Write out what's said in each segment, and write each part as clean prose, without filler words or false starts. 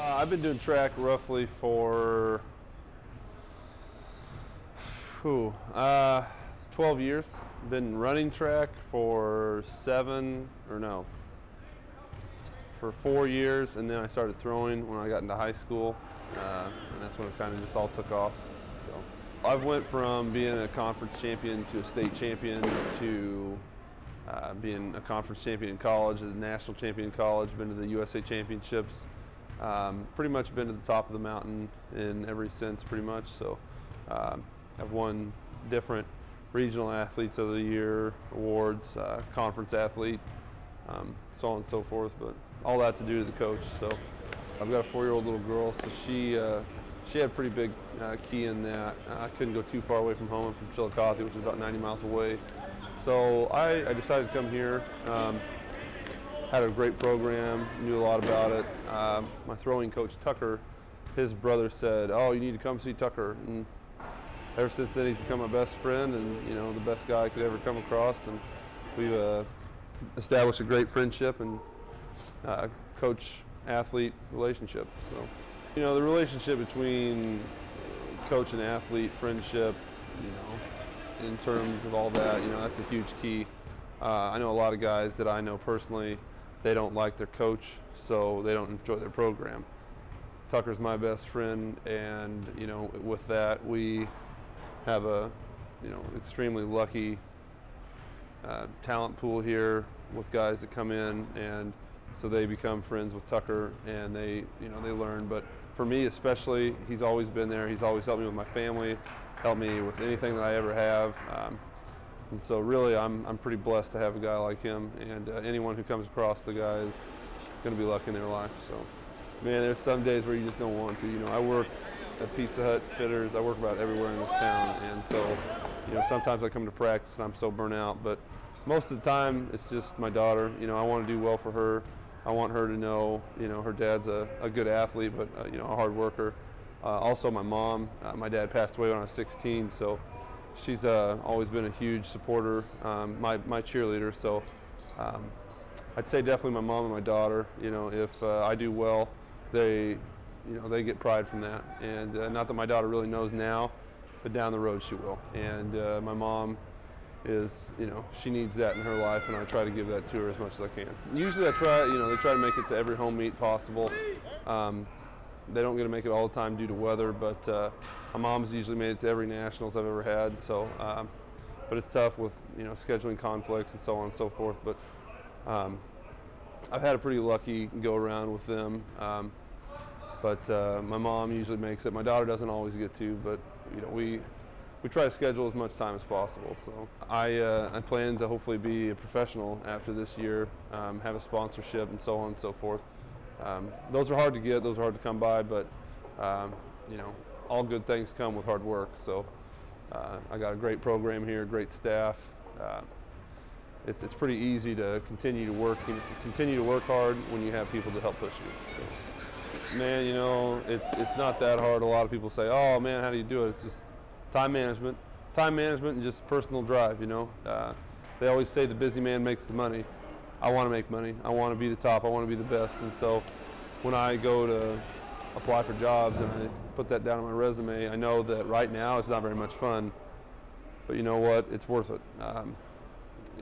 I've been doing track roughly for 12 years. Been running track for 4 years, and then I started throwing when I got into high school, and that's when it kind of just all took off. So I've went from being a conference champion to a state champion to being a conference champion in college, a national champion in college, been to the USA Championships. Pretty much been to the top of the mountain in every sense, pretty much. So I've won different regional athletes of the year awards, conference athlete, so on and so forth. But all that to do to the coach. So I've got a 4-year-old little girl, so she had a pretty big key in that. I couldn't go too far away from home, from Chillicothe, which is about 90 miles away. So I decided to come here. Had a great program, knew a lot about it. My throwing coach, Tucker, his brother said, "Oh, you need to come see Tucker." And ever since then, he's become my best friend and, you know, the best guy I could ever come across. And we've established a great friendship and coach-athlete relationship. So, you know, the relationship between coach and athlete, friendship, you know, in terms of all that, you know, that's a huge key. I know a lot of guys that I know personally, they don't like their coach, so they don't enjoy their program. Tucker's my best friend, and, you know, with that, we have a, you know, extremely lucky talent pool here with guys that come in, and so they become friends with Tucker, and they, you know, they learn. But for me especially, he's always been there. He's always helped me with my family, helped me with anything that I ever have. And so really, I'm pretty blessed to have a guy like him, and anyone who comes across the guy is going to be lucky in their life. So, man, there's some days where you just don't want to. You know, I work at Pizza Hut, Fitters. I work about everywhere in this town, and so, you know, sometimes I come to practice and I'm so burnt out. But most of the time, it's just my daughter. You know, I want to do well for her. I want her to know, you know, her dad's a good athlete, but you know, a hard worker. Also, my mom. My dad passed away when I was 16, so. She's always been a huge supporter, my cheerleader. So I'd say definitely my mom and my daughter. You know, if I do well, they get pride from that. And not that my daughter really knows now, but down the road she will. And my mom is, you know, she needs that in her life, and I try to give that to her as much as I can. Usually I try, you know, they try to make it to every home meet possible. They don't get to make it all the time due to weather, but my mom's usually made it to every nationals I've ever had. So, but it's tough with, you know, scheduling conflicts and so on and so forth. But I've had a pretty lucky go around with them. But my mom usually makes it. My daughter doesn't always get to, but you know, we try to schedule as much time as possible. So I plan to hopefully be a professional after this year, have a sponsorship and so on and so forth. Those are hard to get, those are hard to come by, but you know, all good things come with hard work. So I got a great program here, great staff. It's pretty easy to continue to work hard when you have people to help push you. So, man, you know, it's not that hard. A lot of people say, "Oh man, how do you do it?" It's just time management, and just personal drive. You know, they always say the busy man makes the money. I want to make money. I want to be the top. I want to be the best. And so when I go to apply for jobs and I put that down on my resume, I know that right now it's not very much fun, but you know what? It's worth it.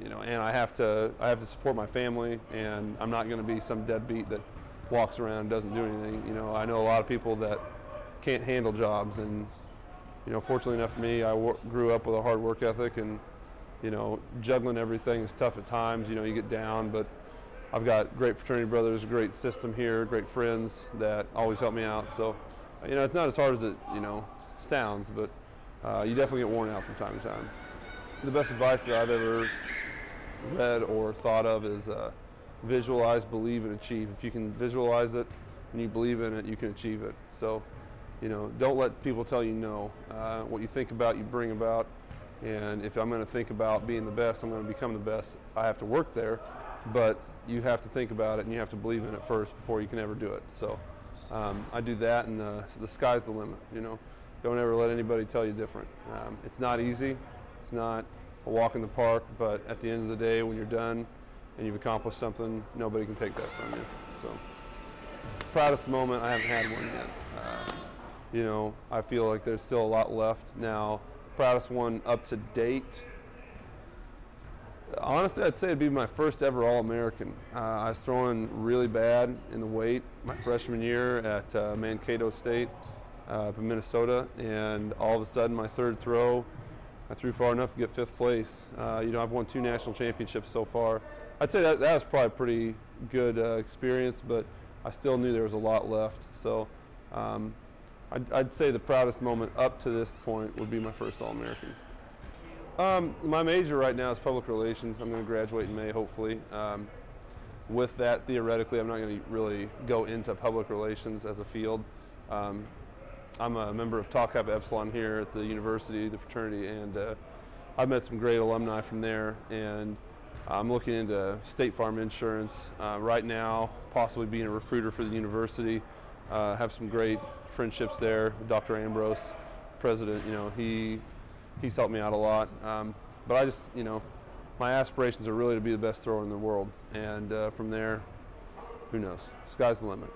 You know, and I have to support my family, and I'm not going to be some deadbeat that walks around and doesn't do anything. You know, I know a lot of people that can't handle jobs, and you know, fortunately enough for me, I grew up with a hard work ethic, and you know, juggling everything is tough at times. You know, you get down, but I've got great fraternity brothers, a great system here, great friends that always help me out. So, you know, it's not as hard as it, you know, sounds, but you definitely get worn out from time to time. The best advice that I've ever read or thought of is visualize, believe, and achieve. If you can visualize it and you believe in it, you can achieve it. So, you know, don't let people tell you no. What you think about, you bring about. And if I'm going to think about being the best, I'm going to become the best. I have to work there, but you have to think about it and you have to believe in it first before you can ever do it. So I do that, and the sky's the limit. You know, don't ever let anybody tell you different. It's not easy. It's not a walk in the park, but at the end of the day, when you're done and you've accomplished something, nobody can take that from you. So proudest moment, I haven't had one yet. You know, I feel like there's still a lot left. Now, proudest one up to date, honestly, I'd say it'd be my first ever All-American. I was throwing really bad in the weight my freshman year at Mankato State up in Minnesota, and all of a sudden my third throw, I threw far enough to get 5th place. You know, I've won 2 national championships so far. I'd say that was probably a pretty good experience, but I still knew there was a lot left. So I'd say the proudest moment up to this point would be my first All-American. My major right now is public relations. I'm going to graduate in May, hopefully. With that, theoretically, I'm not going to really go into public relations as a field. I'm a member of Tau Kappa Epsilon here at the university, the fraternity, and I've met some great alumni from there. And I'm looking into State Farm insurance right now, possibly being a recruiter for the university. Have some great friendships there. Dr. Ambrose, president, you know, he's helped me out a lot. But I just, you know, my aspirations are really to be the best thrower in the world. And from there, who knows? Sky's the limit.